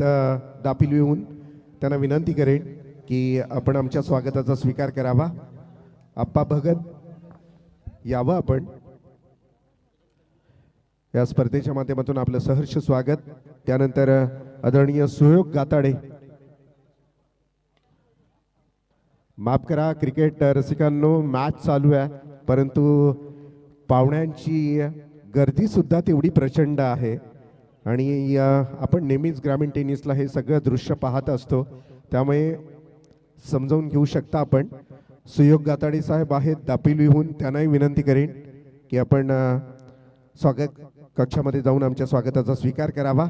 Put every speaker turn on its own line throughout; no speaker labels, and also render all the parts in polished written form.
तर दापिल येऊन त्यांना विनंती करेन की आपण आमच्या स्वागताचा स्वीकार करावा. आप्पा भगत यावं आपण या स्पर्धेच्या माध्यमातून आपलं सहर्ष स्वागत. त्यानंतर आदरणीय सुयोग गाताडे. माफ करा क्रिकेट रसिकांनो, मॅच चालू आहे परंतु पाहुण्यांची गर्दी सुद्धा तेवढी प्रचंड आहे आणि आपण नेहमीच ग्रामीण टेनिसला हे सगळं दृश्य पाहत असतो, त्यामुळे समजावून घेऊ शकता आपण. सुयोग गाताडे साहेब आहेत दापिलीहून, त्यांनाही विनंती करेन की आपण स्वागत कक्षामध्ये जाऊन आमच्या स्वागताचा स्वीकार करावा.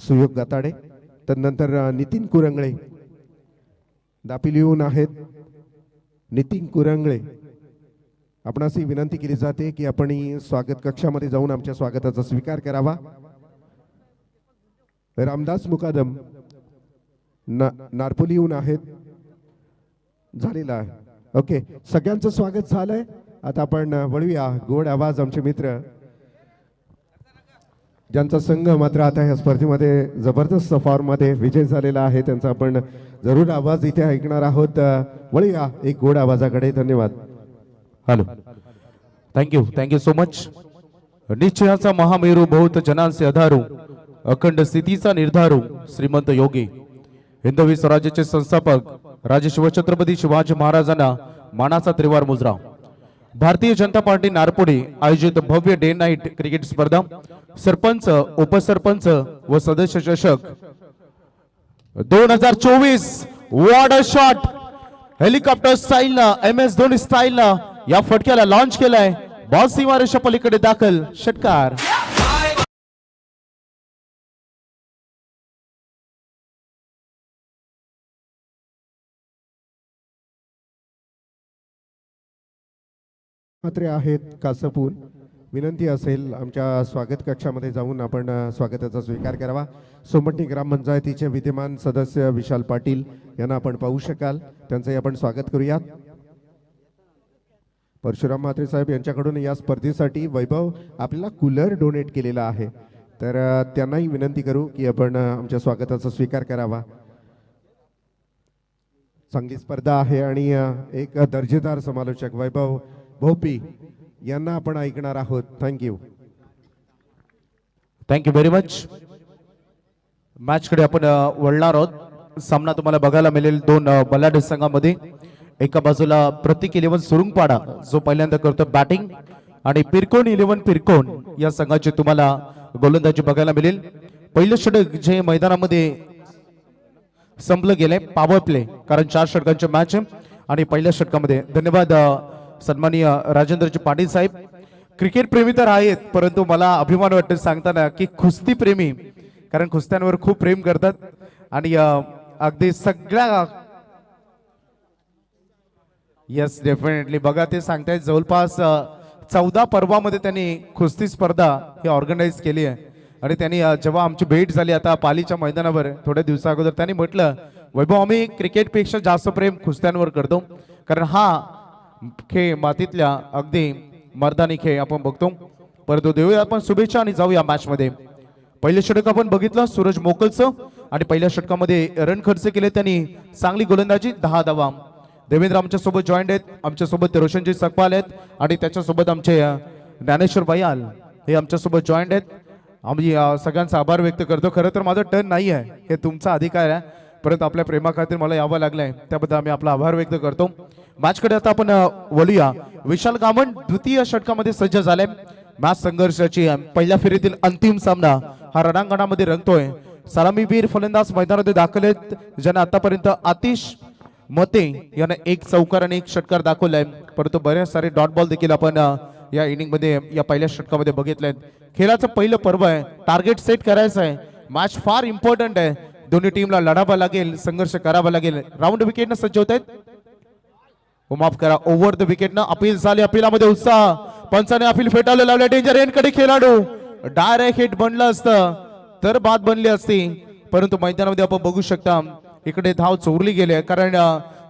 सुयोग गाताडे. तदनंतर नितीन कुरंगळे दापिलीहून आहेत. नितीन कुरंगळे, आपणासही विनंती केली जाते की आपण स्वागत कक्षामध्ये जाऊन आमच्या स्वागताचा स्वीकार करावा. रामदास मुकादम नारपोलीहून आहेत. झालेला आहे. ओके, सगळ्यांचं स्वागत झालंय. आता आपण वळूया गोड आवाज आमचे मित्र ज्यांचा संघ मात्र आता या स्पर्धेमध्ये जबरदस्त फॉर्म मध्ये विजय झालेला आहे, त्यांचा आपण जरूर आवाज इथे ऐकणार आहोत. वळूया एक गोड आवाजाकडे. धन्यवाद.
Hello, thank you so much. निश्चयाचा महामेरू, बहुत जनांचे आधारू, अखंड स्थितीचा निर्धारू, श्रीमंत योगी, हिंदवी स्वराज्याचे संस्थापक राजे शिवछत्रपती शिवाजी महाराजांना मानाचा त्रिवार मुजरा. भारतीय जनता पार्टी नारपोडी आयोजित भव्य डे नाईट क्रिकेट स्पर्धा सरपंच, उपसरपंच व सदस्य चषक 2024. What a shot! Helicopter style ना, MS धोनी स्टाईल ना या फटक्याला लॉन्च केलाय. बॉल सीमारेषा पलीकडे दाखल. षटकार.
मात्र आहेत कासपून. विनंती असेल आमच्या स्वागत कक्षामध्ये जाऊन आपण स्वागताचा स्वीकार करावा. सोमटणी ग्रामपंचायतीचे विद्यमान सदस्य विशाल पाटील यांना आपण पाहू शकाल, त्यांचंही आपण स्वागत करूयात. परशुराम म्हात्रे साहेब यांच्याकडून या स्पर्धेसाठी वैभव आपल्याला कूलर डोनेट केलेला आहे, तर त्यांनाही विनंती करू की आपण आमच्या स्वागताचा स्वीकार करावा. चांगली स्पर्धा आहे आणि एक दर्जेदार समालोचक वैभव भोपी यांना आपण ऐकणार आहोत. Thank you
very much. मॅच कडे आपण वळणार आहोत. सामना तुम्हाला बघायला मिळेल दोन बलाढ्य संघामध्ये. एका बाजूला प्रतीक 11 सुरुंगपाडा जो पहिल्यांदा करतो बॅटिंग, आणि पिरकोन 11 पिरकोन या संघाची तुम्हाला गोलंदाजी बघायला मिळेल. पहिलं षटक जे मैदानामध्ये संपलं गेलंय पॉवर प्ले, कारण 4 षटकांची मॅच आहे आणि पहिल्या षटकामध्ये. धन्यवाद सन्माननीय राजेंद्रजी पाटील साहेब. क्रिकेट प्रेमी तर आहेत, परंतु मला अभिमान वाटतो सांगताना की कुस्ती प्रेमी, कारण कुस्त्यांवर खूप प्रेम करतात आणि अगदी सगळ्या. Yes, definitely. बघा ते सांगतायत जवळपास 14 पर्वामध्ये त्यांनी कुस्ती स्पर्धा ही ऑर्गनाईज केली आहे. आणि त्यांनी जेव्हा आमची भेट झाली आता पालीच्या मैदानावर थोड्या दिवसा अगोदर, त्यांनी म्हटलं वैभव आम्ही क्रिकेटपेक्षा जास्त प्रेम कुस्त्यांवर करतो, कारण हा खेळ मातीतल्या अगदी मर्दानी खेळ आपण बघतो. परंतु देऊया आपण शुभेच्छा आणि जाऊया मॅच मध्ये. पहिले षटक आपण बघितलं सूरज मोकलचं, आणि पहिल्या षटकामध्ये रन खर्च केले त्यांनी. चांगली गोलंदाजी, 10 धावा. देवेंद्र आमच्या सोबत जॉईंट आहेत, आमच्या सोबत रोशनजी सकपाल आहेत, आणि त्याच्यासोबत आमचे ज्ञानेश्वर बयाल हे आमच्या सोबत जॉईंट आहेत. आम्ही सगळ्यांचा आभार व्यक्त करतो. खरं तर माझं टर्न नाही आहे, हे तुमचा अधिकार आहे, परंतु आपल्या प्रेमा खातीर मला यावं लागलंय, त्याबद्दल आम्ही आपला आभार व्यक्त करतो. मॅच कडे आता आपण वळूया. विशाल गामण द्वितीय षटकामध्ये सज्ज झाले. मॅच संघर्षाची पहिल्या फेरीतील अंतिम सामना हा रणांगणामध्ये रंगतोय. सलामीवीर फलंदाज मैदानामध्ये दाखल आहेत, ज्यांना आतापर्यंत आतिश मते याने 1 चौकार आणि 1 षटकार दाखवलाय, परंतु बरेच सारे डॉट बॉल देखील आपण या इनिंग मध्ये या पहिल्या षटकामध्ये बघितलेत. खेळाचं पहिलं पर्व आहे, टार्गेट सेट करायचं आहे. मॅच फार इम्पॉर्टंट आहे, दोन्ही टीमला लढावं लागेल, संघर्ष करावा लागेल. राऊंड विकेटनं सज्ज होत आहेत. माफ करा, ओव्हर द विकेटनं अपील झाले. अपिलामध्ये उत्साह, पंचाने अपील फेटाळलं लावलं. डेंजर एंडकडे खेळाडू, डायरेक्ट हिट बनलं असतं तर बाद बनली असती, परंतु मैदानामध्ये आपण बघू शकता इकडे धाव चोरली गेली, कारण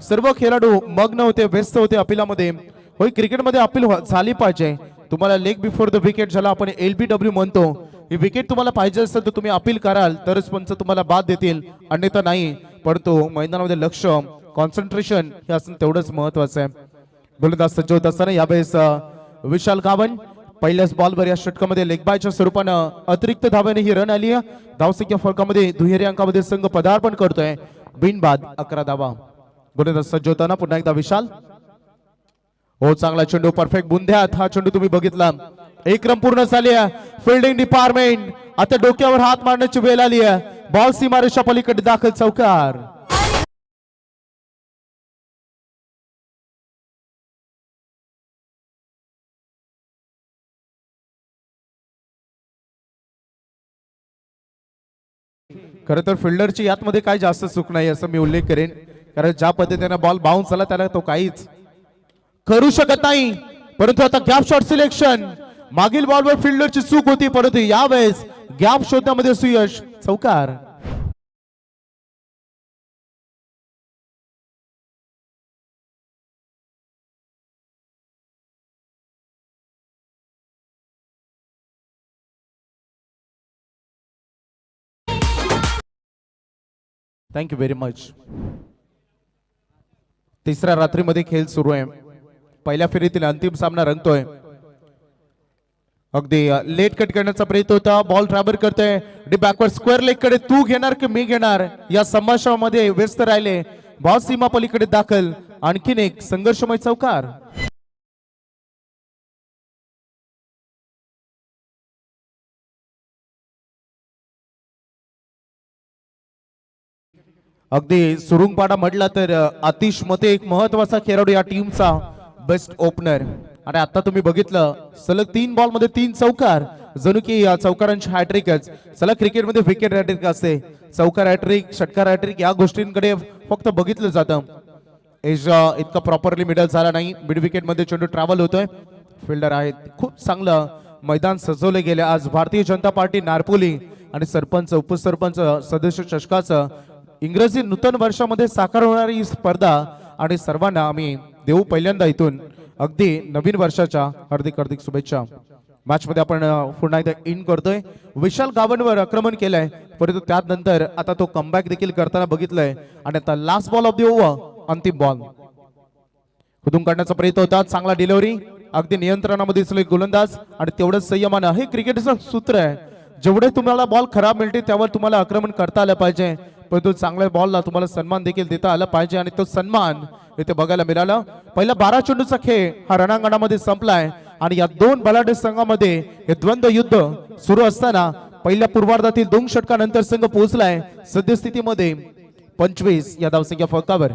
सर्व खेळाडू मग्न होते, व्यस्त होते अपिलामध्ये. होय, क्रिकेटमध्ये अपील झाली पाहिजे. तुम्हाला लेग बिफोर द विकेट ज्याला आपण LBW म्हणतो, ही विकेट तुम्हाला पाहिजे असेल तर तुम्ही अपील कराल तरच पंच तुम्हाला बाद देतील, अन्यथा नाही. परंतु मैदानामध्ये लक्ष, कॉन्सन्ट्रेशन हे असणं तेवढंच महत्वाचं आहे. गोलंदाज सज्ज होत असताना यावेळेस विशाल गावन पहिल्याच बॉलवर या षटकामध्ये लेगबायच्या स्वरूपानं अतिरिक्त धाव्याने ही रन आली आहे. धावसंख्या फलकामध्ये दुहेरी अंकामध्ये संघ पदार्पण करतोय. बिनबाद 11 धावा. गोलंदाज सज्ज होताना पुन्हा एकदा विशाल. हो, चांगला चेंडू, परफेक्ट बुंध्यात हा चेंडू तुम्ही बघितला. एक रन पूर्ण झाली आहे. फिल्डिंग डिपार्टमेंट आता डोक्यावर हात मारण्याची वेळ आली आहे. बॉल सीमारेषा पलीकडे दाखल, चौकार. खरं तर फिल्डरची यातमध्ये काय जास्त चूक नाही असं मी उल्लेख करेन, कारण ज्या पद्धतीने बॉल बाउन्स झाला त्याला तो काहीच करू शकत नाही. परंतु आता गॅप शॉट सिलेक्शन, मागील बॉलवर फिल्डरची चूक होती परंतु यावेळेस गॅप शोधण्यामध्ये सुयश, चौकार. Thank you very much. तिसऱ्या रात्रीमध्ये खेळ सुरू आहे. पहिल्या फेरीतील अंतिम सामना रंगतोय. अगदी लेट कट करण्याचा प्रयत्न होता. बॉल ट्रॅव्हल करतोय डी बॅकवर्ड स्क्वेअर लेग कडे. तू घेणार की मी घेणार या संभाषणामध्ये व्यस्त राहिले. बॉल सीमा पलीकडे दाखल, आणखीन एक संघर्षमय चौकार. अगदी सुरुंगपाडा म्हटला तर आतिश मते एक महत्वाचा खेळाडू या टीमचा, बेस्ट ओपनर. आणि आता तुम्ही बघितलं सलग 3 बॉल मध्ये 3 चौकार, जणू की या चौकारांची हॅट्रिकच. चला क्रिकेटमध्ये विकेट हॅट्रिक असते, चौकार हॅट्रिक, षटकार हॅट्रिक या गोष्टींकडे फक्त बघितलं जातं. एज इतका प्रॉपरली मिडल झाला नाही. मिड विकेट मध्ये चेंडू ट्रॅव्हल होतोय. फिल्डर आहेत, खूप चांगलं मैदान सजवले गेले आज. भारतीय जनता पार्टी नारपोली आणि सरपंच उपसरपंच सदस्य चषकाचं इंग्रजी नूतन वर्षामध्ये साकार होणारी ही स्पर्धा, आणि सर्वांना आम्ही देऊ पहिल्यांदा इथून अगदी नवीन वर्षाच्या हार्दिक हार्दिक शुभेच्छा. मॅच मध्ये आपण पुन्हा एकदा इन करतोय. विशाल गावनवर आक्रमण केलंय परंतु त्यानंतर आता तो कमबॅक देखील करताना बघितलंय. आणि आता last ball of the over, अंतिम बॉल खुदून काढण्याचा प्रयत्न होता. चांगला डिलिव्हरी, अगदी नियंत्रणामध्ये दिसले गोलंदाज आणि तेवढंच संयमानं. हे क्रिकेटचं सूत्र आहे, जेवढे तुम्हाला बॉल खराब मिळते त्यावर तुम्हाला आक्रमण करता आलं पाहिजे, परंतु चांगल्या बॉलला तुम्हाला सन्मान देखील देता आला पाहिजे. आणि तो सन्मान इथे बघायला मिळाला. पहिला 12 चेंडूचा खेळ हा रणांगणामध्ये संपलाय आणि या दोन बलाढ्य संघामध्ये हे द्वंद्व युद्ध सुरू असताना पहिल्या पूर्वार्धातील 2 षटकानंतर संघ पोहोचलाय सद्यस्थितीमध्ये 25 या धावसंख्या फलकावर.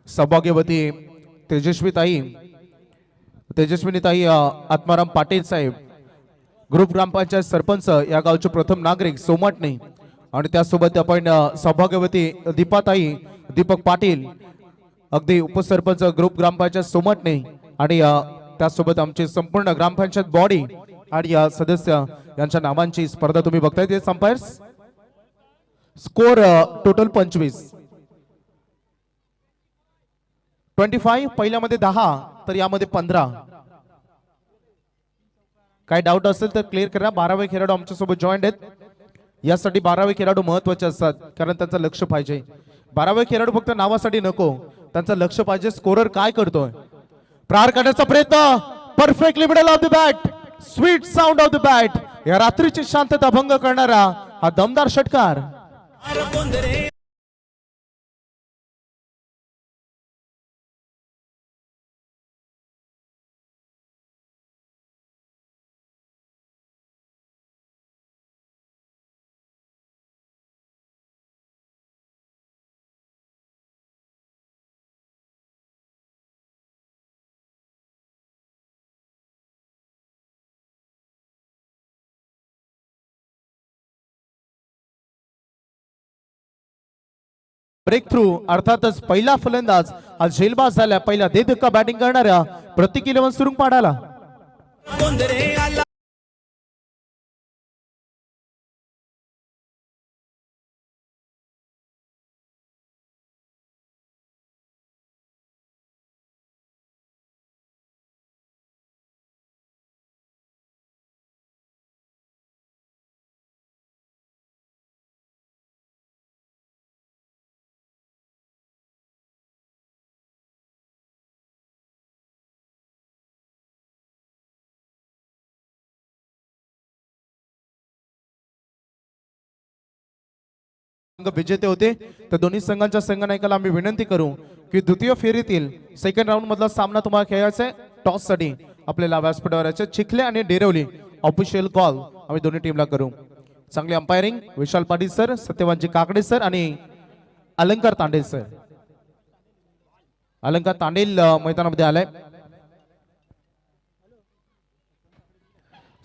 सौभाग्यवती तेजस्विनीताई आत्माराम पाटील साहेब, ग्रुप ग्रामपंचायत सरपंच या गावचे प्रथम नागरिक सोमाटणे. आणि त्यासोबत आपण सौभाग्यवती दीपक पाटील, अगदी उपसरपंच ग्रुप ग्रामपंचायत सोमाटणे. आणि त्यासोबत आमचे संपूर्ण ग्रामपंचायत बॉडी आणि सदस्य यांच्या नावांची स्पर्धा तुम्ही बघताय. ते संपायर्स स्कोर टोटल 25 पहिल्यामध्ये 10 तर यामध्ये 15. काय डाऊट असेल तर क्लिअर करा. 12वे खेळाडू आमच्या सोबत जॉईंट आहेत. यासाठी 12वे खेळाडू महत्वाचे असतात, कारण त्यांचं लक्ष पाहिजे. 12वे खेळाडू फक्त नावासाठी नको, त्यांचं लक्ष पाहिजे स्कोरर काय करतोय. प्रहार करण्याचा प्रयत्न, perfectly middle of the bat, sweet sound of the bat. या रात्रीची शांतता भंग करणारा हा दमदार षटकार. ब्रेक थ्रू, अर्थातच पहिला फलंदाज आज झेलबाज झाला. पहिला धक्का बॅटिंग करणाऱ्या प्रतीक 11 सुरुंगपाडाला. संघ विजेते होते. तर दोन्ही संघांच्या संघनायकाला आम्ही विनंती करू की द्वितीय फेरीतील सेकंड राऊंड मधला सामना तुम्हाला खेळायचा आहे. टॉस साठी आपल्याला व्यासपीठावर यायचे. चिखले आणि डेरवली ऑफिशियल कॉल आम्ही दोन्ही टीमला करू. चांगली umpiring Vishal Patil sir, सत्यवानजी Kakade sir आणि अलंकार तांडेल सर. अलंकार तांडेल मैदानामध्ये आलाय.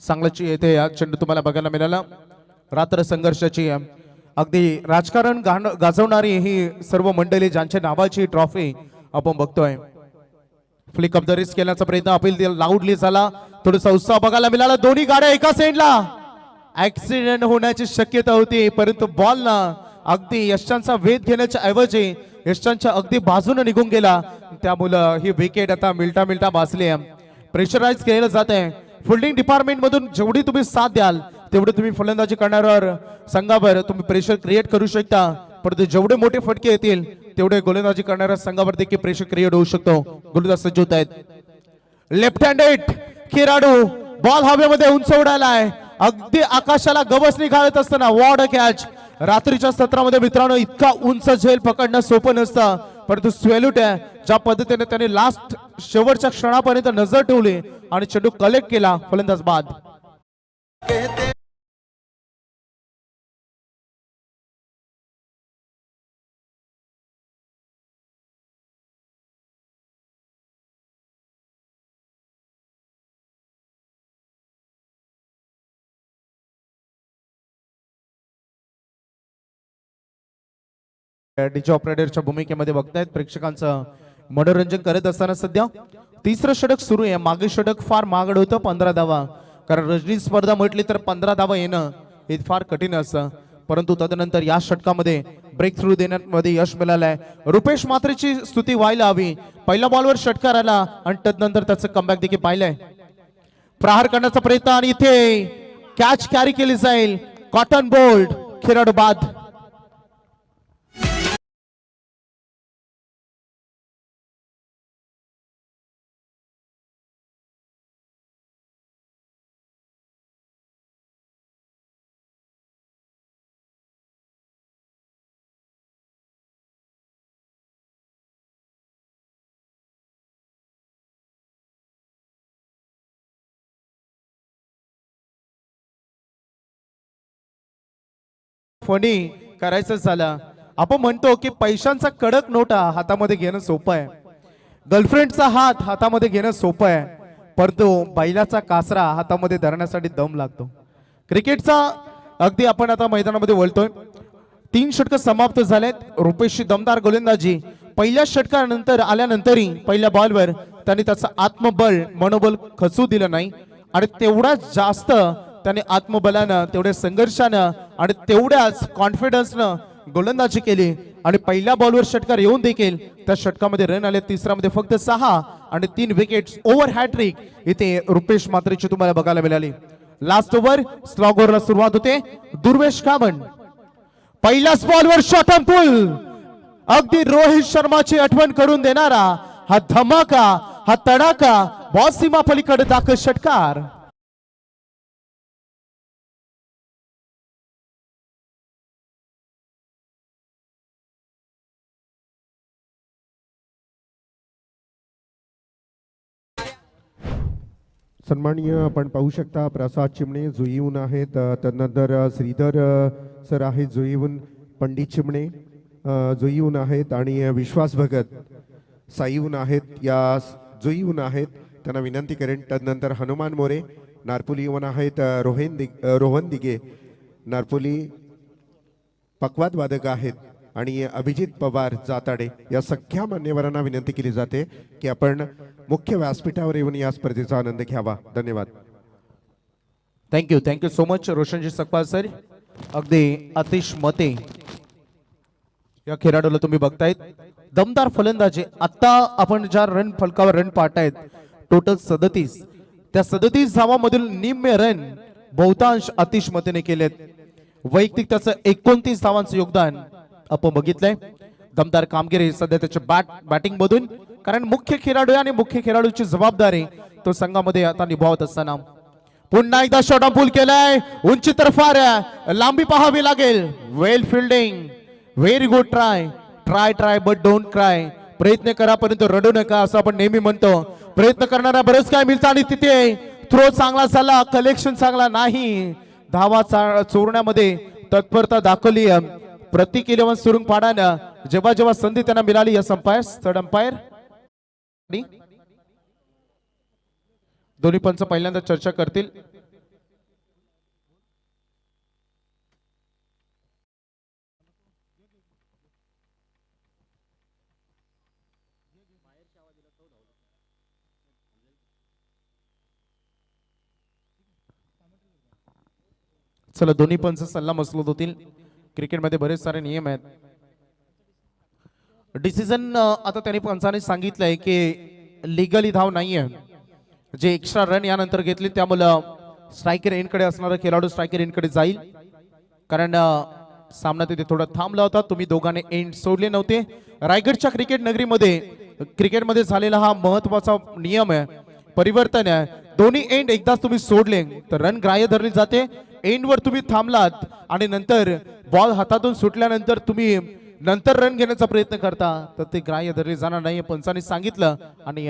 चांगल्याची येथे या चेंडू तुम्हाला बघायला मिळाला. रात्र संघर्षाची अगदी राजकारण गाजवणारी ही सर्व मंडळी ज्यांच्या नावाची ट्रॉफी आपण बघतोय. फ्लिक ऑफ द रिस्क केल्याचा प्रयत्न अपील लाऊडली झाला. थोडासा उत्साह बघायला मिळाला. दोन्ही गाड्या एका साईडला. ऍक्सिडेंट होण्याची शक्यता होती परंतु बॉल ना अगदी यशांचा वेध घेण्याच्या ऐवजी यशांच्या अगदी बाजूने निघून गेला. त्यामुळे ही विकेट आता मिळता वाचली. प्रेशराइज केलं जात आहे. फिल्डिंग डिपार्टमेंट मधून जेवढी तुम्ही साथ द्याल तेवढे तुम्ही फलंदाजी करण्यावर संघावर तुम्ही प्रेशर क्रिएट करू शकता. परंतु जेवढे मोठे फटके येतील तेवढे गोलंदाजी करणाऱ्या संघावर देखील प्रेशर क्रिएट होऊ शकतो. गोलंदाज सज्ज होत आहेत. लेफ्ट हँडेड खेळाडू बॉल हवेमध्ये उंच उडालाय. अगदी आकाशाला गवसणी घालत असताना वॉर्ड कॅच. रात्रीच्या सत्रामध्ये मित्रांनो इतका उंच झेल पकडणं सोपं नसतं परंतु स्वेल्यूट आहे ज्या पद्धतीने त्याने लास्ट शेवटच्या क्षणापर्यंत नजर ठेवली आणि चेंडू कलेक्ट केला. फलंदाज बाद. डीजे ऑपरेटरच्या भूमिकेमध्ये बघतायत. प्रेक्षकांचं मनोरंजन करत असताना सध्या तिसरं षटक सुरू आहे. मागे षटक फार महागड होतं 15 धावा. कारण रजनी स्पर्धा म्हटली तर 15 धावा येणं हे फार कठीण असतं. परंतु तदनंतर या षटकामध्ये ब्रेक थ्रू देण्यामध्ये यश मिळालंय. रुपेश मात्रेची स्तुती व्हायला हवी. पहिल्या बॉलवर षटकार आला आणि तदनंतर त्याचं कमबॅक देखील पाहिलंय. प्रहार करण्याचा प्रयत्न आणि इथे कॅच कॅरी केली जाईल. कॉटन बोल्ट खेळाडू बाद. फणी करायचं झालं. आपण म्हणतो की पैशांचा कडक नोटा हातामध्ये घेणं सोपं आहे. गर्लफ्रेंडचा हात हातामध्ये घेणं सोपं आहे परंतु बैलाचा कासरा हातामध्ये धरण्यासाठी दम लागतो. क्रिकेटचा अगदी आपण आता मैदानामध्ये वळतोय. 3 षटक समाप्त झालेत. रुपेशची दमदार गोलंदाजी. पहिल्या षटकानंतर आल्यानंतरही पहिल्या बॉलवर त्यांनी त्याचं आत्मबल मनोबल खचू दिलं नाही आणि तेवढाच जास्त त्याने आत्मबलानं तेवढ्या संघर्षानं आणि तेवढ्याच कॉन्फिडन्सनं गोलंदाजी केली आणि पहिल्या बॉलवर षटकार येऊन देखील त्या षटकामध्ये रन आले. तिसऱ्यामध्ये फक्त 6 आणि 3 विकेट्स. ओव्हर हॅट्रिक इथे रुपेश मात्रेची तुम्हाला बघायला मिळाली. लास्ट ओव्हर स्लॉग ओव्हरला सुरुवात होते. दुर्वेश कामन पहिल्याच बॉलवर शॉट ऑन पुल. अगदी रोहित शर्माची आठवण करून देणारा हा धमाका, हा तडाका, बॉस सीमा पलीकडे दाखल षटकार.
सन्माननीय आपण पाहू शकता प्रसाद चिमणे जुईहून आहेत. त्यानंतर श्रीधर सर आहेत जुईहून. पंडित चिमणे जुईहून आहेत आणि विश्वास भगत साईहून आहेत. या जुईहून आहेत. त्यांना विनंती करेन. त्यानंतर हनुमान मोरे नारपोलीहून आहेत. रोहन दिगे नारपोली पक्वाद वादक आहेत आणि अभिजित पवार जाताडे या सगळ्या मान्यवरांना विनंती केली जाते की आपण मुख्य व्यासपीठावर येऊन या स्पर्धेचा आनंद घ्यावा. धन्यवाद.
Thank so so much Sakpal sir. अगदी अतिश मते या खेळाडूला तुम्ही बघतायत. दमदार फलंदाजी. आता आपण ज्या रन फलकावर रन पाहतायत टोटल 37. त्या 37 धावांमधील निम्मे रन बहुतांश अतिश मतेने केलेत. वैयक्तिक त्याचं 29 धावांचं योगदान आपण बघितलंय. दमदार कामगिरी सध्या त्याच्या बॅटिंग मधून. कारण मुख्य खेळाडू आणि मुख्य खेळाडूची जबाबदारी तो संघामध्ये आता निभावत असताना पुन्हा एकदा शॉट ऑन पूल केलाय. उंची तरफार लांबी पाहावी लागेल. Well fielding very good try try try but don't cry. प्रयत्न करा परंतु रडू नका असं आपण नेहमी म्हणतो. प्रयत्न करणारा बरंच काय मिळतं आणि तिथे थ्रो चांगला झाला, कलेक्शन चांगला नाही. धावा चोरण्यामध्ये तत्परता दाखवली प्रतीक 11 सुरुंग पाडानं. जेव्हा जेव्हा संधी त्यांना मिळाली या अंपायर थर्ड अंपायर दोन्ही पंच पहिल्यांदा चर्चा करतील. चला दोन्ही पंच सल्ला मसलत होतील. क्रिकेटमध्ये बरेच सारे नियम आहेत. डिसिजन आता त्यांनी पंचाने सांगितलंय की लिगली धाव नाहीये. जे एक्स्ट्रा रन यानंतर घेतले त्यामुळं स्ट्रायकर एंडकडे असणारा खेळाडू स्ट्रायकर एंडकडे जाईल. कारण सामना तिथे थोडा थांबला होता. तुम्ही दोघांनी एंड सोडले नव्हते. रायगडच्या क्रिकेट नगरीमध्ये क्रिकेटमध्ये झालेला हा महत्वाचा नियम आहे, परिवर्तन आहे. दोन्ही एंड एकदाच तुम्ही सोडले तर रन ग्राह्य धरली जाते. एंडवर तुम्ही थांबलात आणि नंतर बॉल हातातून सुटल्यानंतर तुम्ही नंतर रन घेण्याचा प्रयत्न करता तर ते ग्राह्य धरले जाणार नाही पंचांनी सांगितलं. आणि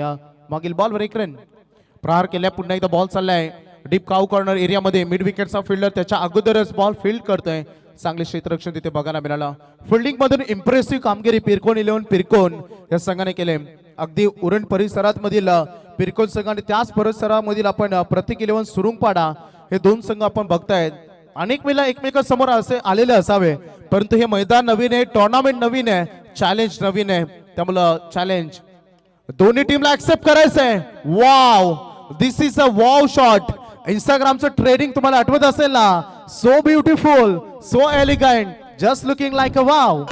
मागील बॉलवर एक रन. प्रहार केल्या पुन्हा एकदा बॉल चाललाय डीप काऊ कॉर्नर एरियामध्ये. मिड विकेटचा फिल्डर त्याच्या अगोदरच बॉल फील्ड करतोय. चांगले क्षेत्ररक्षण तिथे बघायला मिळालं. फिल्डिंग मधून इम्प्रेसिव्ह कामगिरी पिरकोन 11 पिरकोन या संघाने केले. अगदी उरण परिसरात मधील पिरकोन संघ आणि त्याच परिसरामधील आपण प्रतीक 11 सुरुंगपाडा हे दोन संघ आपण बघतायत. अनेक वेळा एकमेकांसमोर असे आलेले असावे परंतु हे मैदान नवीन आहे, टुर्नामेंट नवीन आहे, चॅलेंज नवीन आहे. त्यामुळं चॅलेंज दोन्ही टीमला ऍक्सेप्ट करायचंय. Wow, this is a wow shot. इंस्टाग्रामचं ट्रेडिंग तुम्हाला आठवत असेल ना. So beautiful, so elegant, just looking like a wow.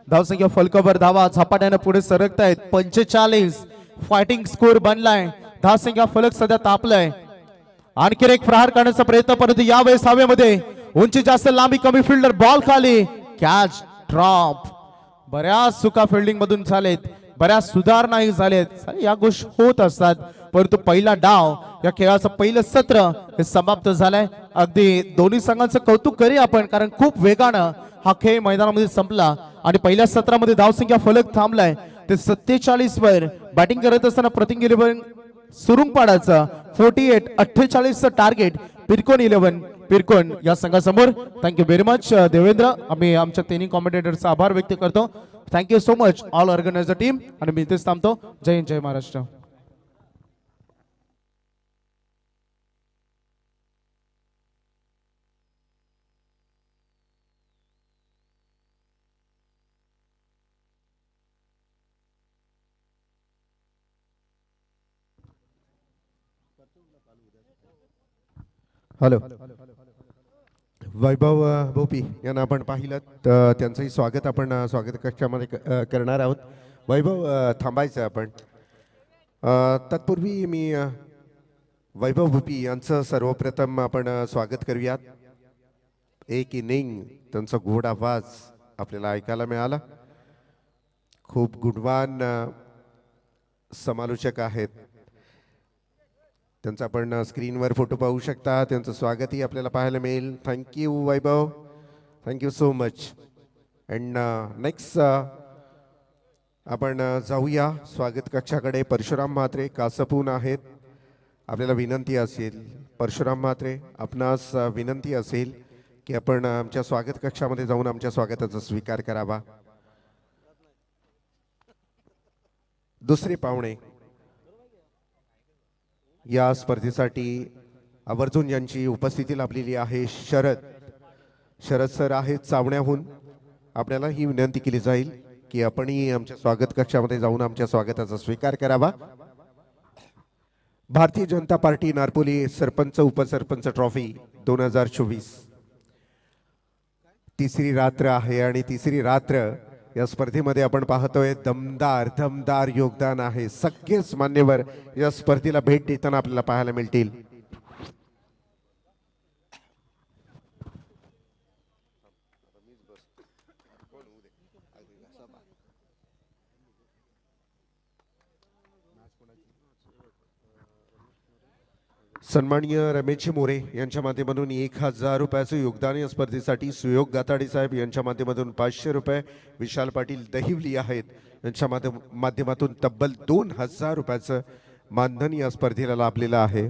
धावसंख्या फलकावर धावा झपाट्याने पुढे सरकतायत. 45 फायटिंग स्कोर बनलाय. धावसंख्या फलक सध्या तापलाय. आणखी एक प्रहार करण्याचा प्रयत्न परंतु यावेळेस हवेमध्ये उंची जास्त, लांबी कमी, फिल्डर बॉल खाली, कॅच ड्रॉप. बऱ्याच चुका फिल्डिंग मधून झालेत, बऱ्याच सुधारणाही झालेत. या गोष्टी होत असतात परंतु पहिला डाव या खेळाचं पहिलं सत्र हे समाप्त झालंय. अगदी दोन्ही संघांचं कौतुक करूया आपण कारण खूप वेगानं हा खेळ मैदानामध्ये संपला आणि पहिल्या सत्रामध्ये धावसंख्या फलक थांबलाय ते 47 वर. बॅटिंग करत असताना प्रतीक 11 सुरुंगपाडाचं 48-48 टार्गेट पिरकोन 11 पिरकोन या संघासमोर. Thank you very much Devendra. आम्ही आमच्या तिन्ही कॉमेंटेटरचा आभार व्यक्त करतो. Thank you so much all organiser team. आणि मी इथेच थांबतो. जय हिंद, जय महाराष्ट्र.
हॅलो, वैभव भोपी यांना आपण पाहिलं तर त्यांचंही स्वागत आपण स्वागत कक्षामध्ये करणार आहोत. वैभव थांबायचं आपण. तत्पूर्वी मी वैभव भोपी यांचं सर्वप्रथम आपण स्वागत करूयात. एक इनिंग त्यांचा गोड आवाज आपल्याला ऐकायला मिळाला. खूप गुणवान समालोचक आहेत. त्यांचा आपण स्क्रीनवर फोटो पाहू शकता. त्यांचं स्वागतही आपल्याला पाहायला मिळेल. Thank you Vaibhav, thank you so much. And next आपण जाऊया स्वागत कक्षाकडे. परशुराम म्हात्रे कासपून आहेत. आपल्याला विनंती असेल परशुराम म्हात्रे आपणास विनंती असेल की आपण आमच्या स्वागत कक्षामध्ये जाऊन आमच्या स्वागताचा स्वीकार करावा. दुसरे पाहुणे या स्पर्धेसाठी आवर्जून यांची उपस्थिती लाभलेली आहे. शरद सर आहेत चावण्याहून. आपल्याला ही विनंती केली जाईल की आपणही आमच्या स्वागत कक्षामध्ये जाऊन आमच्या स्वागताचा स्वीकार करावा. भारतीय जनता पार्टी नारपोली सरपंच उपसरपंच ट्रॉफी 2024 तिसरी रात्र आहे आणि तिसरी रात्र या स्पर्धेमध्ये आपण पाहतोय दमदार योगदान आहे. सगळेच मान्यवर या स्पर्धेला भेट देताना आपल्याला पाहायला मिळतील. सन्माननीय रमेशजी मोरे यांच्या माध्यमातून 1000 रुपयाचं योगदान या स्पर्धेसाठी सुयोग गाताडे साहेब यांच्या माध्यमातून 500 रुपये, विशाल पाटील दहिवली आहेत यांच्या माध्यमातून तब्बल 2000 रुपयाचं मानधन या स्पर्धेला लाभलेलं आहे.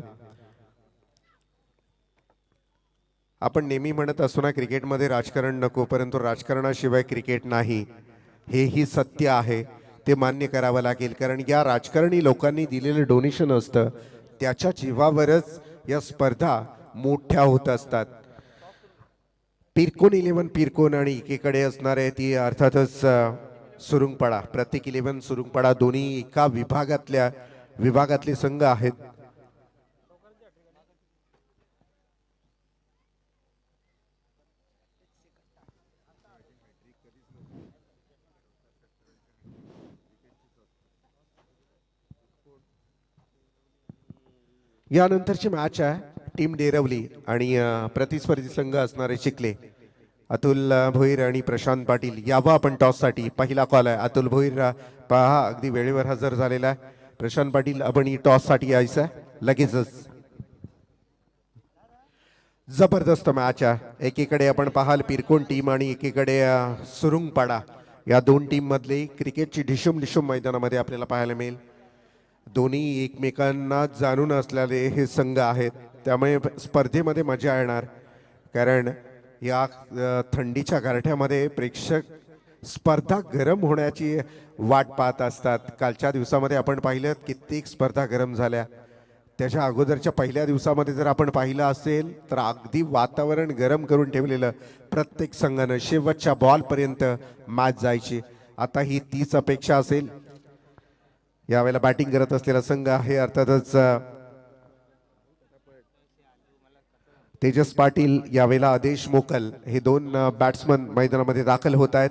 आपण नेहमी म्हणत असतो ना, क्रिकेटमध्ये राजकारण नको, परंतु राजकारणाशिवाय क्रिकेट नाही, हेही सत्य आहे. ते मान्य करावं लागेल, कारण या राजकारणी लोकांनी दिलेलं डोनेशन असतं, त्याच्या जीवावरच या स्पर्धा मोठ्या होत असतात. पिरकोन 11 पिरकोन आणि एकीकडे असणार आहे ती अर्थातच सुरुंगपाडा. प्रत्येक 11 सुरुंगपाडा दोन्ही एका विभागातले संघ आहेत. यानंतरची मॅच आहे टीम डेरवली आणि प्रतिस्पर्धी संघ असणारे चिखले. अतुल भोईर आणि प्रशांत पाटील यावं आपण टॉससाठी. पहिला कॉल आहे. अतुल भोईर पहा अगदी वेळेवर हजर झालेला आहे. प्रशांत पाटील आपण टॉससाठी यायचं आहे लगेचच. जबरदस्त मॅच आहे. एकीकडे आपण पाहाल पिरकोन टीम आणि एकीकडे सुरुंगपाडा. या दोन टीम मधले क्रिकेटची ढिशूम मैदानामध्ये आपल्याला पाहायला मिळेल. दोन्ही एकमेकांना जाणून असलेले हे संघ आहेत, त्यामुळे स्पर्धेमध्ये मजा येणार. कारण या थंडीच्या गारठ्यामध्ये प्रेक्षक स्पर्धा गरम होण्याची वाट पाहत असतात. कालच्या दिवसामध्ये आपण पाहिलं कित्येक स्पर्धा गरम झाल्या. त्याच्या अगोदरच्या पहिल्या दिवसामध्ये जर आपण पाहिलं असेल तर अगदी वातावरण गरम करून ठेवलेलं. प्रत्येक संघानं शेवटच्या बॉलपर्यंत मॅच जायची. आता ही तीच अपेक्षा असेल. यावेळेला बॅटिंग करत असलेला संघ आहे अर्थातच तेजस पाटील, यावेळेला आदेश मोकल, हे दोन बॅट्समन मैदानामध्ये दाखल होत आहेत.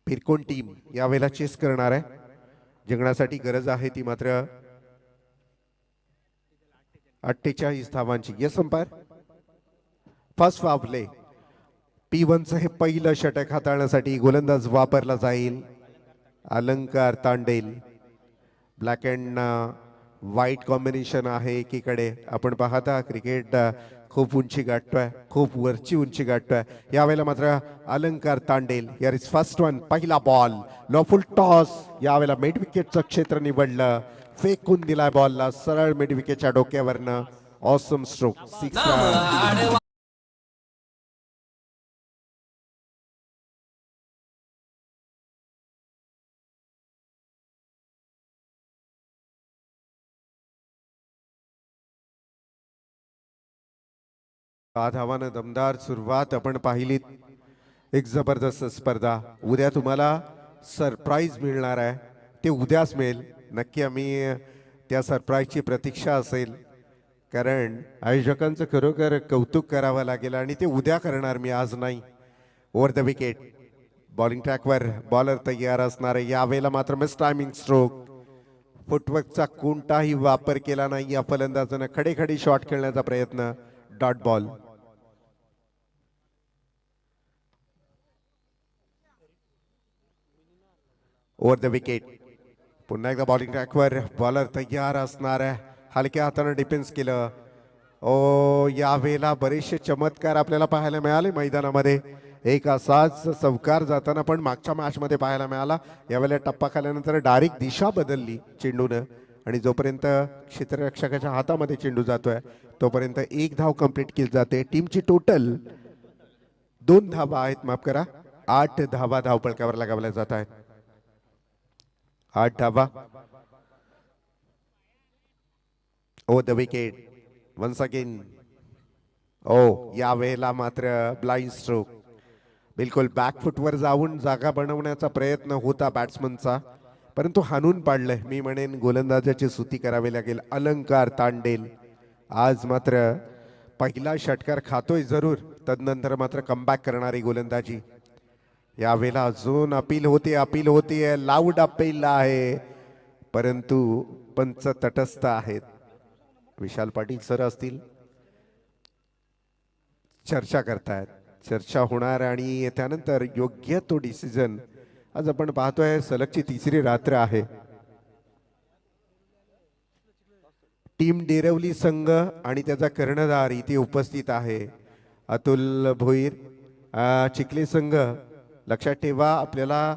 पिरकोन टीम यावेळेला चेस करणार आहे. जिंकण्यासाठी गरज आहे ती मात्र 48 धावांची. Yes umpire. First play. P1चं हे पहिलं षटक हाताळण्यासाठी गोलंदाज वापरला जाईल Alankar Tandel. Black and white combination आहे. एकीकडे आपण पाहता क्रिकेट खूप उंची गाठतोय, खूप वरची उंची गाठतोय. यावेळेला मात्र अलंकार तांडेल. यार इज फर्स्ट वन. पहिला बॉल लॉफुल टॉस. यावेळेला मिड विकेटचं क्षेत्र निवडलं, फेकून दिलाय बॉलला सरळ मिड विकेटच्या डोक्यावरनं. Awesome stroke. 6 धावानं दमदार सुरुवात आपण पाहिली. एक जबरदस्त स्पर्धा. उद्या तुम्हाला सरप्राईज मिळणार आहे, ते उद्याच मिळेल. नक्की आम्ही त्या सरप्राईजची प्रतीक्षा असेल, कारण आयोजकांचं खरोखर कौतुक करावं लागेल आणि ते उद्या करणार मी, आज नाही. Over the wicket. बॉलिंग ट्रॅकवर बॉलर तयार असणार आहे. यावेळेला मात्र मिस टायमिंग स्ट्रोक. फुटवर्कचा कोणताही वापर केला नाही या फलंदाजानं. खडे शॉट खेळण्याचा प्रयत्न. Dot ball. Over the wicket. पुन्हा एकदा बॉलिंग ट्रॅकवर बॉलर तयार असणार आहे. हलक्या हाताने डिफेन्स केलं. ओ यावेळेला बरेचसे चमत्कार आपल्याला पाहायला मिळाले मैदानामध्ये. एक असाच चौकार जाताना पण मागच्या मॅच मध्ये पाहायला मिळाला. यावेळेला टप्पा खाल्यानंतर डायरेक्ट दिशा बदलली चेंडूनं आणि जोपर्यंत क्षेत्ररक्षकाच्या हातामध्ये चेंडू जातोय तोपर्यंत 1 धाव कंप्लीट केली जाते. टीमची टोटल 2 धावा आहेत, माफ करा 8 धावा धावपळकावर लगावल्या जात आहेत. 8 धावा. ओ द विकेट वन्स अगेन. ओ यावेळेला मात्र ब्लाइंड स्ट्रोक. बिलकुल बॅकफुटवर जाऊन जागा बनवण्याचा प्रयत्न होता बॅट्समनचा, परंतु हाणून पाडलंय. मी म्हणेन गोलंदाजाची स्तुती करावी लागेल. अलंकार तांडेल आज मात्र पहिला षटकार खातोय जरूर, तदनंतर मात्र कमबॅक करणारी गोलंदाजी. यावेळेला अजून अपील होते लाऊड अपील आहे, परंतु पंच तटस्थ आहेत. विशाल पाटील सर असतील, चर्चा करतायत. चर्चा होणार आणि त्यानंतर योग्य तो डिसिजन आज आपण पाहतोय. सलगची तिसरी रात्र आहे. टीम डेरवली संघ आणि त्याचा कर्णधार इथे उपस्थित आहे. अतुल भोईर. चिखली संघ लक्षात ठेवा, आपल्याला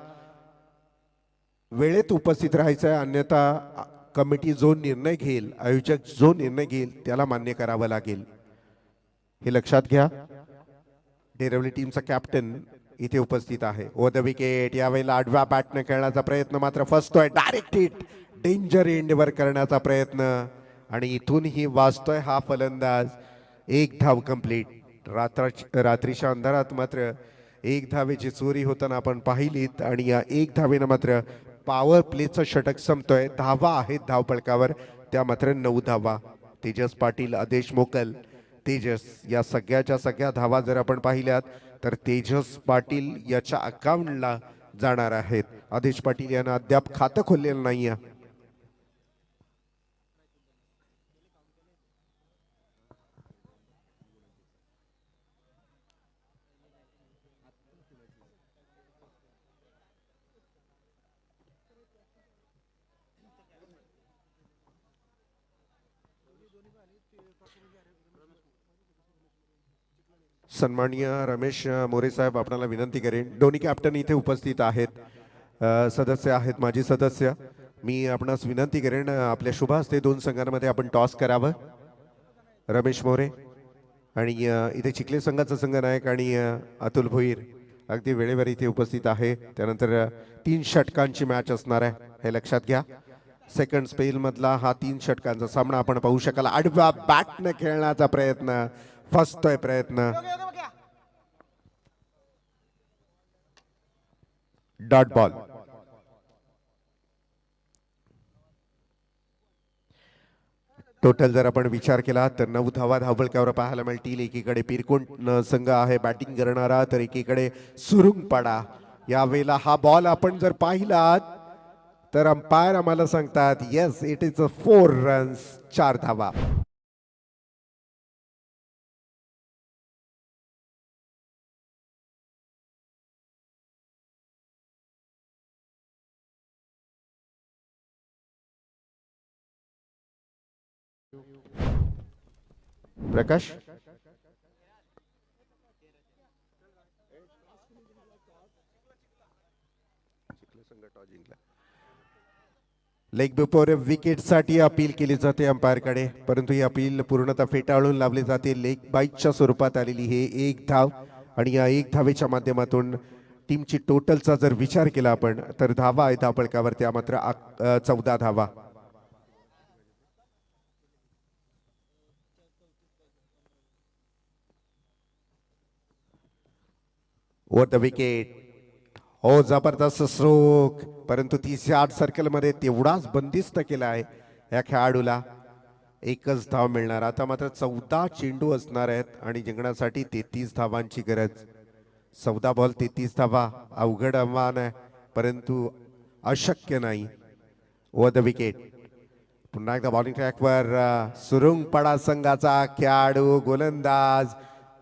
वेळेत उपस्थित राहायचं आहे, अन्यथा कमिटी जो निर्णय घेईल, आयोजक जो निर्णय घेईल त्याला मान्य करावं लागेल, हे लक्षात घ्या. डेरवली टीमचा कॅप्टन इथे उपस्थित आहे. ओ द विकेट. यावेळेला आडव्या बॅटने खेळण्याचा प्रयत्न मात्र फसतोय. डायरेक्ट हिट, डेंजर एंडवर करण्याचा प्रयत्न आणि इथूनही वाचतोय हा फलंदाज. एक धाव कंप्लीट. रात्रीच्या अंधारात मात्र एक धावेची चोरी होताना आपण पाहिलीत आणि या एक धावेनं मात्र पॉवर प्लेचं षटक संपतोय. धावा आहेत धावपळकावर, त्या मात्र 9 धावा. तेजस पाटील, आदेश मोकल, तेजस या सगळ्याच्या सगळ्या धावा जर आपण पाहिल्यात तर तेजस पाटील याच्या अकाउंटला जाणार आहेत. आदेश पाटील यांना अद्याप खातं खोललेलं नाहीये. सन्माननीय रमेश मोरे साहेब, आपणाला विनंती करेन. दोन्ही कॅप्टन इथे उपस्थित आहेत, सदस्य आहेत, माजी सदस्य. मी आपणास विनंती करेन, आपल्या शुभ हस्ते दोन संघांमध्ये आपण टॉस करावं. रमेश मोरे आणि इथे चिखले संघाचा संघनायक आणि अतुल भोईर अगदी वेळेवर इथे उपस्थित आहे. त्यानंतर 3 षटकांची मॅच असणार आहे, हे लक्षात घ्या. सेकंड स्पेल मधला हा 3 षटकांचा सामना आपण पाहू शकाल. आडव्या बॅटने खेळण्याचा प्रयत्न, फसतोय प्रयत्न. Dot ball. टोटल जर आपण विचार केला तर 9 धावा धावपळकावर पाहायला मिळतील. एकीकडे पिरकोण संघ आहे बॅटिंग करणारा, तर एकीकडे सुरुंगपाडा. यावेळेला हा बॉल आपण जर पाहिलात तर अंपायर आम्हाला सांगतात येस इट इज 4 रन्स, 4 धावा. प्रकाश, लेग बिफोर विकेट साठी अपील केली जाते अंपायर कडे, परंतु ही अपील पूर्णतः फेटाळून लावली जाते. लेग बाईटच्या स्वरूपात आलेली हे 1 धाव आणि या 1 धावेच्या माध्यमातून टीमची टोटलचा जर विचार केला आपण तर धावा आहे धावपळकावर, त्या मात्र 14 धावा. Over the wicket. हो, जबरदस्त स्ट्रोक, परंतु 30 यार्ड सर्कल मध्ये तेवढाच बंदिस्त केला आहे या खेळाडूला. 1च धाव मिळणार. आता मात्र 14 चेंडू असणार आहेत आणि जिंकण्यासाठी 33 धावांची गरज. 14 बॉल 33 धावा, अवघड आव्हान आहे परंतु अशक्य नाही. Over the wicket. पुन्हा एकदा बॉलिंग ट्रॅकवर सुरुंगपाडा संघाचा खेळाडू गोलंदाज.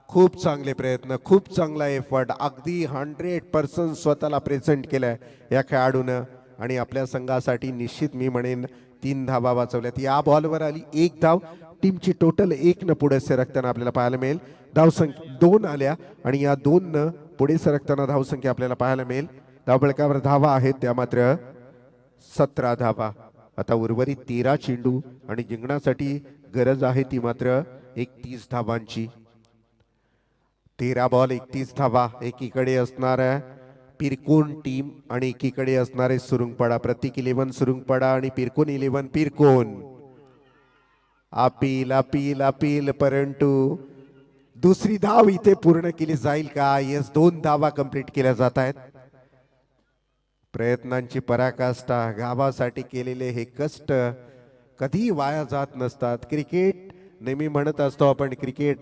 खूप चांगले प्रयत्न, खूप चांगला एफर्ट, अगदी 100% स्वतःला प्रेझेंट केलंय या खेळाडूनं आणि आपल्या संघासाठी निश्चित मी म्हणेन 3 धावा वाचवल्यात. या बॉलवर आली 1 धाव. टीमची टोटल 1 न पुढे सरकताना आपल्याला पाहायला मिळेल. धावसंख्या 2 आल्या आणि या 2 न पुढे सरकताना धावसंख्या आपल्याला पाहायला मिळेल. धावपळकावर धावा आहेत त्या मात्र 17 धावा. आता उर्वरित 13 चेंडू आणि जिंकण्यासाठी गरज आहे ती मात्र 31 धावांची. 13 बॉल 31 धावा. एकीकडे असणार पिरकोन टीम आणि एकीकडे असणारे सुरुंगपाडा. प्रत्येक 11 सुरुंगपाडा आणि Pirkon 11 Pirkon. Appeal appeal appeal, परंतु दुसरी धाव इथे पूर्ण केली जाईल का? येस, 2 धावा कंप्लीट केल्या जात आहेत. प्रयत्नांची पराकाष्ठा, गावासाठी केलेले हे कष्ट कधी वाया जात नसतात. क्रिकेट नेहमी म्हणत असतो आपण, क्रिकेट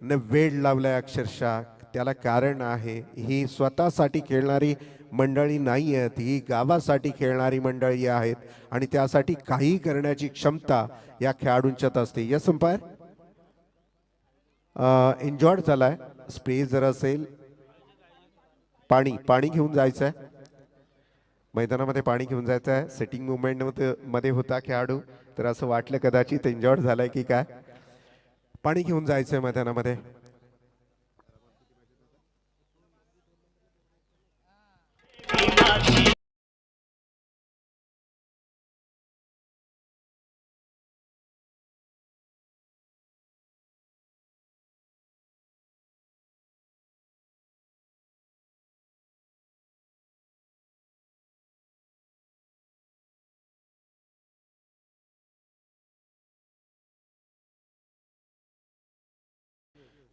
न वेळ लावलाय अक्षरशः. त्याला कारण आहे, ही स्वतःसाठी खेळणारी मंडळी नाही आहेत, ही गावासाठी खेळणारी मंडळी आहेत आणि त्यासाठी काही करण्याची क्षमता या खेळाडूंच्यात असते. यस अंपायर, एन्जॉय झालाय स्प्रे जर असेल, पाणी पाणी घेऊन जायचं आहे मैदानामध्ये, पाणी घेऊन जायचं आहे. सेटिंग मुवमेंट मध्ये होता खेळाडू, तर असं वाटलं कदाचित इंजॉर्ड झालाय की काय. पाणी घेऊन जायचंय मैदानामध्ये.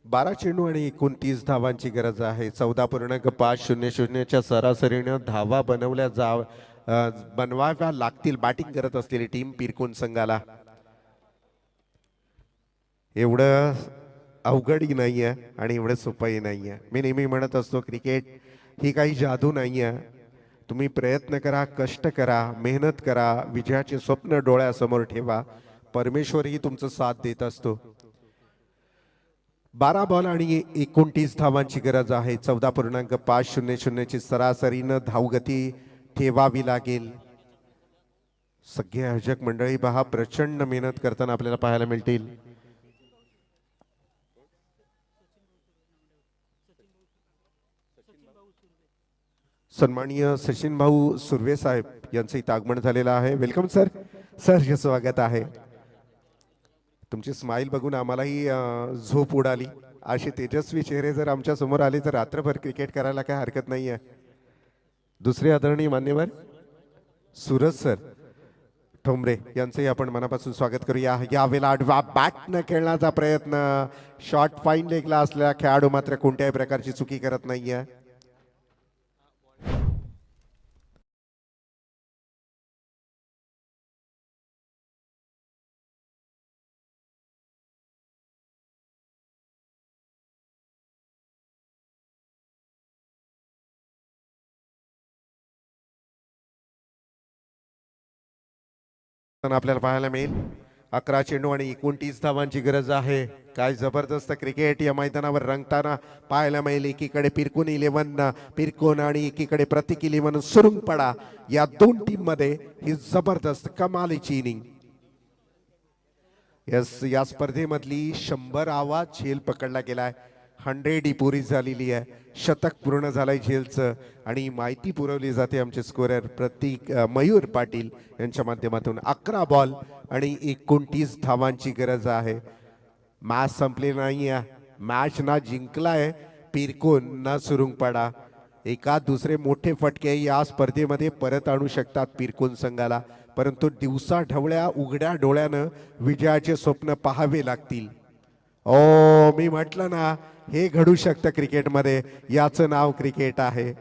बारा चेंडू आणि 29 धावांची गरज आहे. 14.500च्या सरासरीनं धावा बनवाव्या लागतील बॅटिंग करत असलेली टीम पिरकोन संघाला. एवढं अवघडही नाहीये आणि एवढं सोपंही नाहीये. मी नेहमी म्हणत असतो, क्रिकेट ही काही जादू नाहीये. तुम्ही प्रयत्न करा, कष्ट करा, मेहनत करा, विजयाचे स्वप्न डोळ्यासमोर ठेवा, परमेश्वरही तुमचं साथ देत असतो. 12 बॉल आणि 29 धावांची गरज आहे. 14.500ची सरासरीनं धावगती ठेवावी लागेल. सगळे आयोजक मंडळी पहा प्रचंड मेहनत करताना आपल्याला पाहायला मिळतील. सन्माननीय सचिन भाऊ सुर्वे साहेब यांचं इथं आगमन झालेलं आहे. Welcome sir. सर स्वागत आहे. तुमची स्माइल बघून आम्हालाही झोप उडाली. असे तेजस्वी चेहरे जर आमच्या समोर आले तर रात्रभर क्रिकेट करायला काय हरकत नाही आहे. दुसरे आदरणीय मान्यवर सूरज सर ठोंबरे यांचंही आपण मनापासून स्वागत करूया. यावेळेला आडवा बॅट न खेळण्याचा प्रयत्न, शॉर्ट फाईन लेगला असलेला खेळाडू मात्र कोणत्याही प्रकारची चुकी करत नाहीये. आपल्याला पाहायला मिळेल 11 चेंडू आणि 29 धावांची गरज आहे. काय जबरदस्त क्रिकेट या मैदानावर रंगताना पाहायला मिळेल. एकीकडे पिरकोन 11 पिरकोन आणि एकीकडे प्रतीक 11 सुरुंगपाडा, या दोन टीम मध्ये ही जबरदस्त कमालीची इनिंग. या स्पर्धेमधली 100वा झेल पकडला गेलाय. 100 ही पुरी झालेली आहे. शतक पूर्ण झालंय झेलचं आणि माहिती पुरवली जाते आमचे स्कोरर प्रतीक मयूर पाटील यांच्या माध्यमातून. 11 बॉल आणि 29 धावांची गरज आहे. मॅच संपली नाही आहे. मॅच ना जिंकलाय पिरकोन ना सुरुंगपाडा. एका दुसरे मोठे फटके या स्पर्धेमध्ये परत आणू शकतात पिरकोन संघाला, परंतु दिवसा ढवळ्या उघड्या डोळ्यानं विजयाचे स्वप्न पाहावे लागतील. ओ मी म्हटलं ना, हे घडू शकतं क्रिकेटमध्ये. याचं नाव क्रिकेट आहे.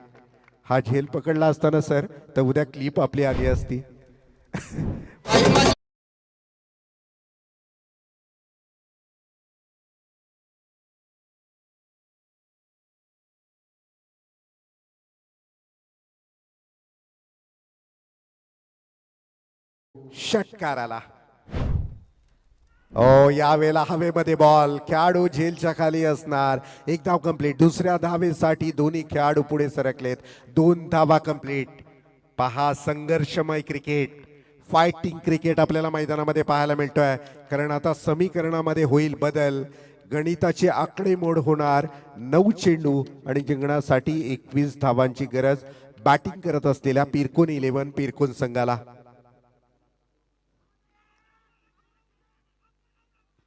हा झेल पकडला असताना सर तर उद्या क्लिप आपली आली असती. षटकार आला. ओ यावेळेला हवेमध्ये बॉल, खेळाडू झेलच्या खाली असणार. एक धाव कंप्लीट. दुसऱ्या धावेसाठी दोन्ही खेळाडू पुढे सरकलेत. 2 धावा कंप्लीट. पहा संघर्षमय क्रिकेट, फायटिंग क्रिकेट आपल्याला मैदानामध्ये पाहायला मिळतोय. कारण आता समीकरणामध्ये होईल बदल. गणिताची आकडेमोड होणार. 9 चेंडू आणि जिंकण्यासाठी 21 धावांची गरज बॅटिंग करत असलेल्या पिरकोन 11 पिरकोन संघाला.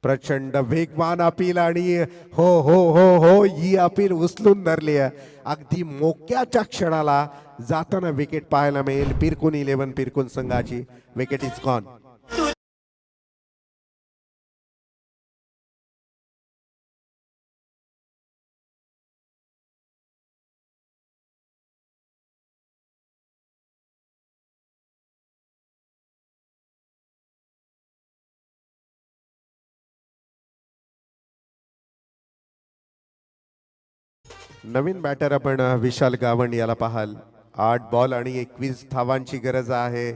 प्रचंड वेगवान अपील आणि हो हो हो हो ही अपील उचलून धरली आहे. अगदी मोक्याच्या क्षणाला जाताना विकेट पाहायला मिळेल पिरकोन 11 पिरकोन संघाची. Wicket is gone. नवीन बॅटर आपण विशाल गावंड याला पाहाल. 8 बॉल आणि 21 धावांची गरज आहे.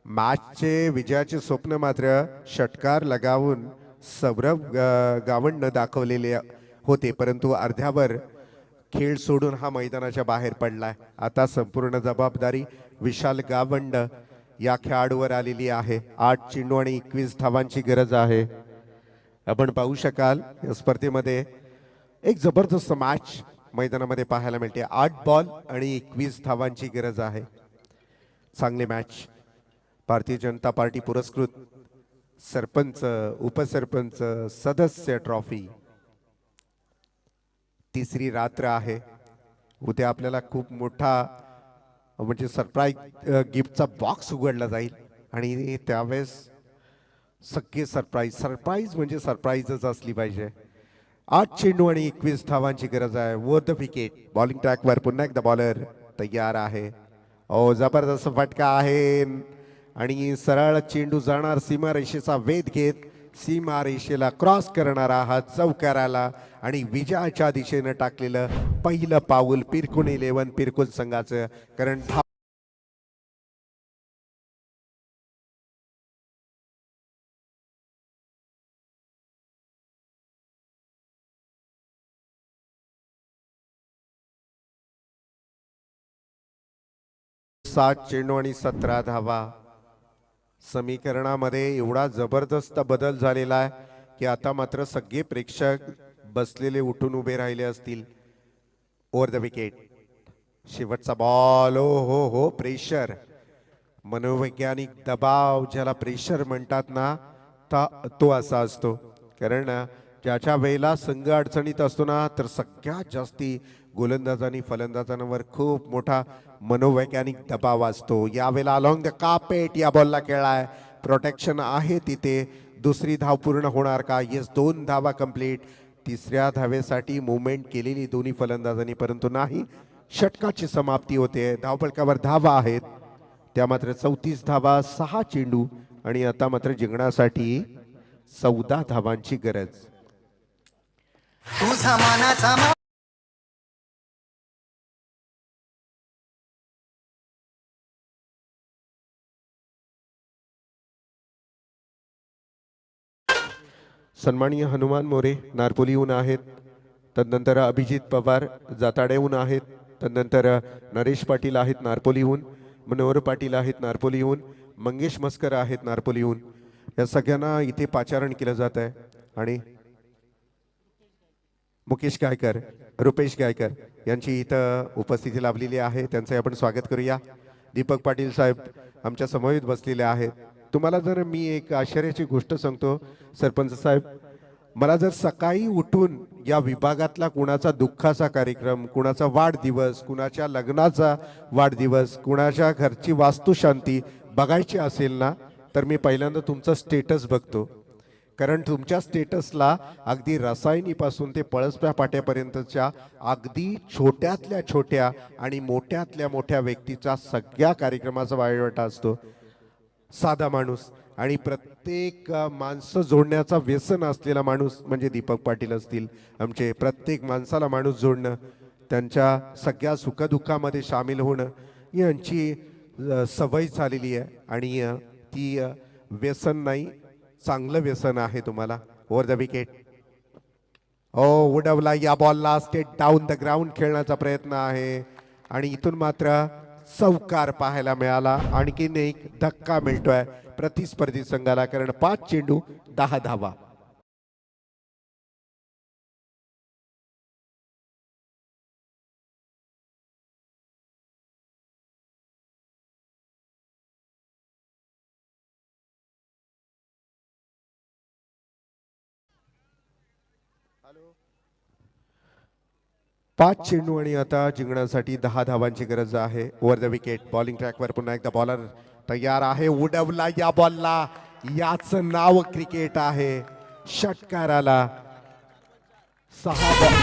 मॅचचे विजयाचे स्वप्न मात्र षटकार लगावून सौरभ गावंडनं दाखवलेले होते, परंतु अर्ध्यावर खेळ सोडून हा मैदानाच्या बाहेर पडलाय. आता संपूर्ण जबाबदारी विशाल गावंड या खेळाडूवर आलेली आहे. 8 चेंडू आणि 21 धावांची गरज आहे. आपण पाहू शकाल या स्पर्धेमध्ये एक जबरदस्त मॅच मैदानामध्ये पाहायला मिळते. 8 बॉल आणि 21 धावांची गरज आहे. चांगली मॅच. भारतीय जनता पार्टी पुरस्कृत सरपंच, उपसरपंच, सदस्य ट्रॉफी. तिसरी रात्र आहे. उद्या आपल्याला खूप मोठा म्हणजे सरप्राईज गिफ्टचा बॉक्स उघडला जाईल आणि त्यावेळेस सगळे सरप्राईज म्हणजे सरप्राईजच असली पाहिजे. 8 चेंडू आणि 21 धावांची गरज आहे. Were the wicket. बॉलिंग ट्रॅकवर पुन्हा एकदा बॉलर तयार आहे. ओ जबरदस्त फटका आहे आणि सरळ चेंडू जाणार सीमारेषेचा वेध घेत सीमारेषेला क्रॉस करणारा हा चौकाराला आणि विजयाच्या दिशेनं टाकलेलं पहिलं पाऊल पिरकुन 11 पिरकुन संघाचं. कारण सात चेंडू आणि 17 धावा. समीकरणामध्ये एवढा जबरदस्त बदल झालेला आहे की आता मात्र सगळे प्रेक्षक बसलेले उठून उभे राहिले असतील. Over the wicket. शेवटचा बॉल. ओ हो हो, प्रेशर, मनोवैज्ञानिक दबाव ज्याला प्रेशर म्हणतात ना, तो असा असतो. कारण ज्याच्या वेळेला संघ अडचणीत असतो ना, तर सगळ्यात जास्ती गोलंदाजांनी फलंदाजांवर खूप मोठा मनोवैज्ञानिक दबाव असतो. यावेळेला अलॉंग द कार्पेट या बॉलला खेळाय. प्रोटेक्शन आहे तिथे. दुसरी धाव पूर्ण होणार का? येस, 2 धावा कंप्लीट. तिसऱ्या धावेसाठी मुवमेंट केलेली दोन्ही फलंदाजांनी, परंतु नाही. षटकाची समाप्ती होते. धावफलकावर धावा आहेत त्या मात्र 34 धावा, 6 चेंडू आणि आता मात्र जिंकण्यासाठी 14 धावांची गरज.
तुझा मानाचा
सन्माननीय हनुमान मोरे नारपोलीहून आहेत. तदनंतर अभिजित पवार जाताडेहून आहेत. तदनंतर नरेश पाटील आहेत नारपोलीहून. मनोहर पाटील आहेत नारपोलीहून. मंगेश मस्कर आहेत नारपोलीहून. या सगळ्यांना इथे पाचारण केलं जात आहे. आणि मुकेश गायकर, रुपेश गायकर यांची इथं उपस्थिती लाभलेली आहे. त्यांचे आपण स्वागत करूया. दीपक पाटील साहेब आमच्या समवेत बसलेले आहेत. तुम्हाला जर मी एक आश्चर्याची गोष्ट सांगतो सरपंच साहेब, मला जर सकाळी उठून या विभागातला कुणाचा दुःखाचा कार्यक्रम, कुणाचा वाढदिवस, कुणाच्या लग्नाचा वाढदिवस, कुणाच्या घरची वास्तुशांती बघायची असेल ना, तर मी पहिल्यांदा तुमचा स्टेटस बघतो. कारण तुमच्या स्टेटसला अगदी रसायनीपासून ते पळसप्या पाट्यापर्यंतच्या अगदी छोट्यातल्या छोट्या आणि मोठ्यातल्या मोठ्या व्यक्तीचा सगळ्या कार्यक्रमाचा बायोडाटा असतो. साधा माणूस आणि प्रत्येक माणसं जोडण्याचा व्यसन असलेला माणूस म्हणजे दीपक पाटील असतील. आमचे प्रत्येक माणसाला माणूस जोडणं, त्यांच्या सगळ्या सुखदुःखामध्ये सामील होणं यांची सवय झालेली आहे. आणि ती व्यसन नाही, चांगलं व्यसन आहे तुम्हाला. Over the wicket. ओ उडवला या बॉलला. स्टेट डाऊन द ग्राउंड खेळण्याचा प्रयत्न आहे आणि इथून मात्र चौकार पाहायला मिळाला. आणखीन एक धक्का मिळतोय प्रतिस्पर्धी संघाला, कारण 5 चेंडू 10 धावा. पाच चेंडू आणि आता जिंकण्यासाठी 10 धावांची गरज आहे. Over the wicket. बॉलिंग ट्रॅकवर पुन्हा एकदा बॉलर तयार आहे. उडवला या बॉलला. याच नाव क्रिकेट आहे. षटकाराला 6 बॉल.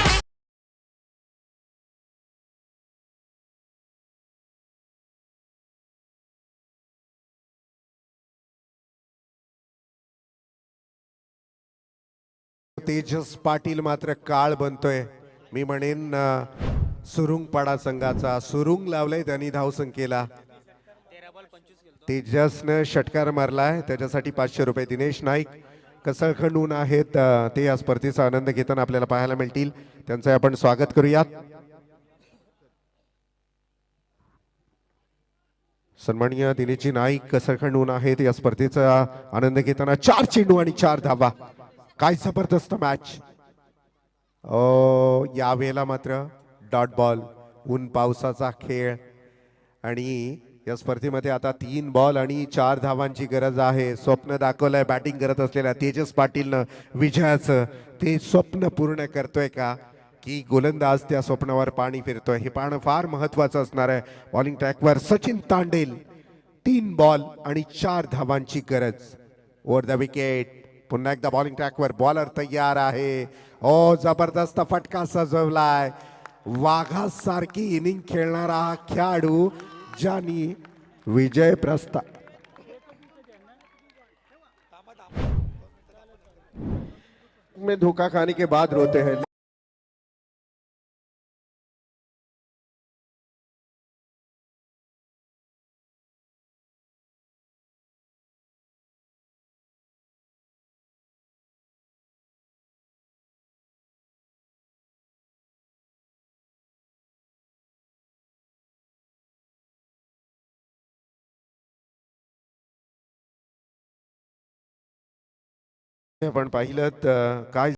तेजस पाटील मात्र काळ बनतोय. मी म्हणेन सुरुंगपाडा संघाचा. सुरुंग लावलंय त्यांनी धावसंख्येला. तेजसनं षटकार मारलाय, त्याच्यासाठी 500 रुपये. दिनेश नाईक कसळखंडून आहेत ते या स्पर्धेचा आनंद घेताना आपल्याला पाहायला मिळतील. त्यांचं आपण स्वागत करूयात. सन्माननीय दिनेशजी नाईक कसळखंडून आहेत या स्पर्धेचा आनंद घेताना 4 चेंडू आणि 4 धावा. काय जबरदस्त मॅच. यावेळेला मात्र डॉट बॉल, ऊन पावसाचा खेळ आणि या स्पर्धेमध्ये आता 3 बॉल आणि 4 धावांची गरज आहे. स्वप्न दाखवलंय बॅटिंग करत असलेल्या तेजस पाटीलनं विजयाचं. ते स्वप्न पूर्ण करतोय का की गोलंदाज त्या स्वप्नावर पाणी फिरतोय हे पाहणं फार महत्वाचं असणार आहे. बॉलिंग ट्रॅकवर सचिन तांडेल. 3 बॉल आणि 4 धावांची गरज. Over the wicket. पुन्हा एकदा बॉलिंग ट्रॅकवर बॉलर तयार आहे. जबरदस्त फटका सजवलाय. वाघासारखी इनिंग खेळणारा हा खेळाडू ज्यांनी विजय प्रस्ताव में धोखा खाने के बाद रोते हैं. आपण पाहिलं काय